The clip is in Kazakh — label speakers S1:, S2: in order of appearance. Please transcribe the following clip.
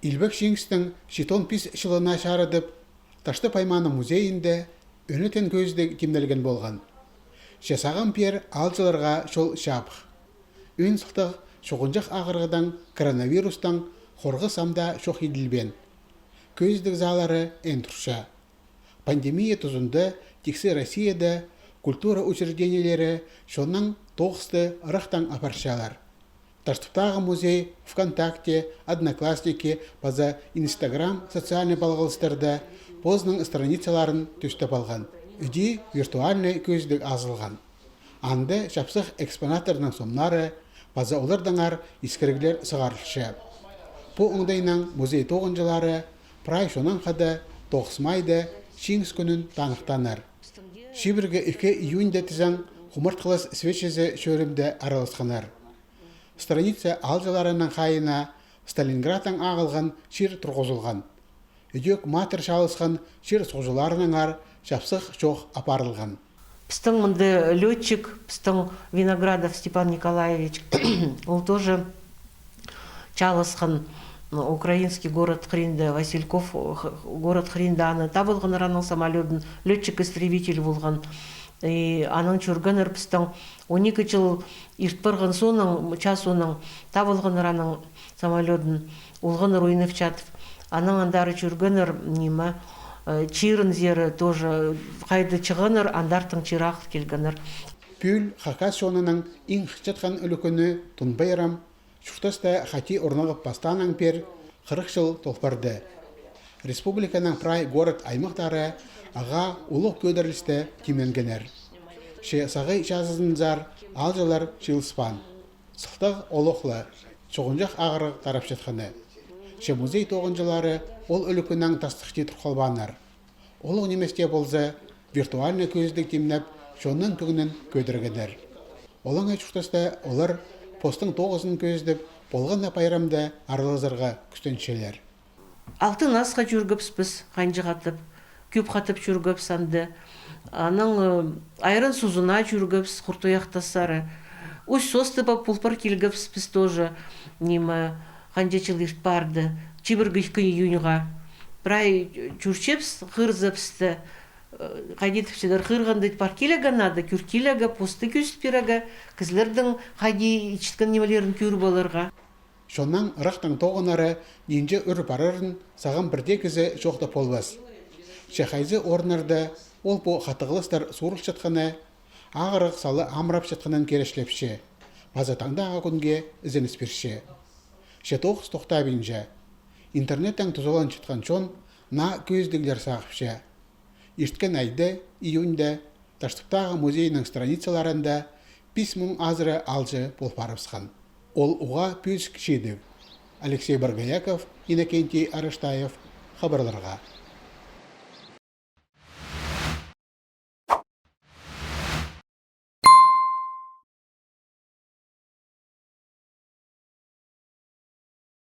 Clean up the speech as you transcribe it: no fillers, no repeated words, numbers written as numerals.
S1: Илбек Шингстің шитон пис шылына шарыдып, Ташты Пайманы музейінде өнетен көзді кемделген болған. Шесағын пер алжыларға шол шапық. Өн сықтық шоғынжақ ағырғыдан коронавирустан қорғы самда шоқ еділбен. Көздік залары ән тұрша. Пандемия тұзында тексе Россияда культура учреждениелері шонның тоғысты ырықтан апаршалар. Таштықтағы музей ВКонтакте, Одноклассники, база Инстаграм социальный балғылыстарда позның страницаларын түстіп алған. Үді виртуальный көздік азылған. Анды шапсық экспонаторның сомнары, база олардыңар искіргілер сығарылшы. По оңдайнан музей тоғынжылары прай шонан қады тоғысмайды Шингс күнін танықтанар. Шибіргі 2 июньда тізан құмыртқылыс свечезі шөрімді аралысқанар. Страница алжыларының қайына Сталинградтан ағылған шир тұрғызылған. Үдек матыр шалысқан шир соғжыларының ар шапсық шоқ апарылған.
S2: Пстың мұнды летчик, пстың Виноградов Степан Николаевич, ол тоже чалысқан украинский город Хринда, Васильков город Хринданы. Та болған раның самолетін летчик-истребитель болған. Аның чүргінір пстың 12 жыл иртпырғын соның, час оның та болған раның самолетін олғыныр ойынып чатып. Аның андары чүргінір немі чирын зері тоже қайды чығыныр, андартың чирақ келгінір.
S1: Пүл хакас шонының иң хчатқан үлікіні тұнбайрам, шуқтаста хати орнығып бастанын пер 40 жыл толпарды. Республиканың прай город аймақтары аға ұлық көдірлісті теменгенер. Ше сағай жазызынзар алжылар шылыспан. Сықтық олықлы, чоғынжақ ағырық тарап жетқаны. Ше музей тоғынжылары ол үлікінің тастықчы тұрқалбанар. Олық неместе болза виртуальны көздік темнеп, шонның күгінін көдіргенер. Олың әчуқтаста олар постың 9-ын көздіп, болған апайрамда арылызырға күстеншелер.
S2: Алтын асқа жүргіпспіз, қанжы қатып, көп қатып жүргіп санды. Аның айрын сузына жүргіпс, құртуяқтасары. Үш состыпа пұлпар келгіпспіз тоже, немі қанжачыл ешт барды, чибіргі 2 июньға. Брай жүрчепс, ғырзыпсті, қайдетіпшедер ғырғандайды бар келега нады, күр келега, посты көспірігі, кізлердің қайди ичіткен немелерін көр болырға.
S1: Шоннан ырақтың тоғынары енже үр барырын саған бірде кізі жоқты полбас. Шехайзы орнырды ол бұл қатығылыстар суырыл жатқаны, ағырық салы амырап жатқанын керешлепші. Базатаңдағы күнге ізініс берші. Шетоғыз тоқтабинжа. Интернеттен тұзолан жатқан шон на көздігілер сағыпшы. Ишткен айды, июньда, Таштықтағы музейінің страницаларында писмун азыры алжы болпарыпсқан. Ол уға пүйс кішедів. Алексей Баргаяков, Иннокентий Арыштаев, хабарларға.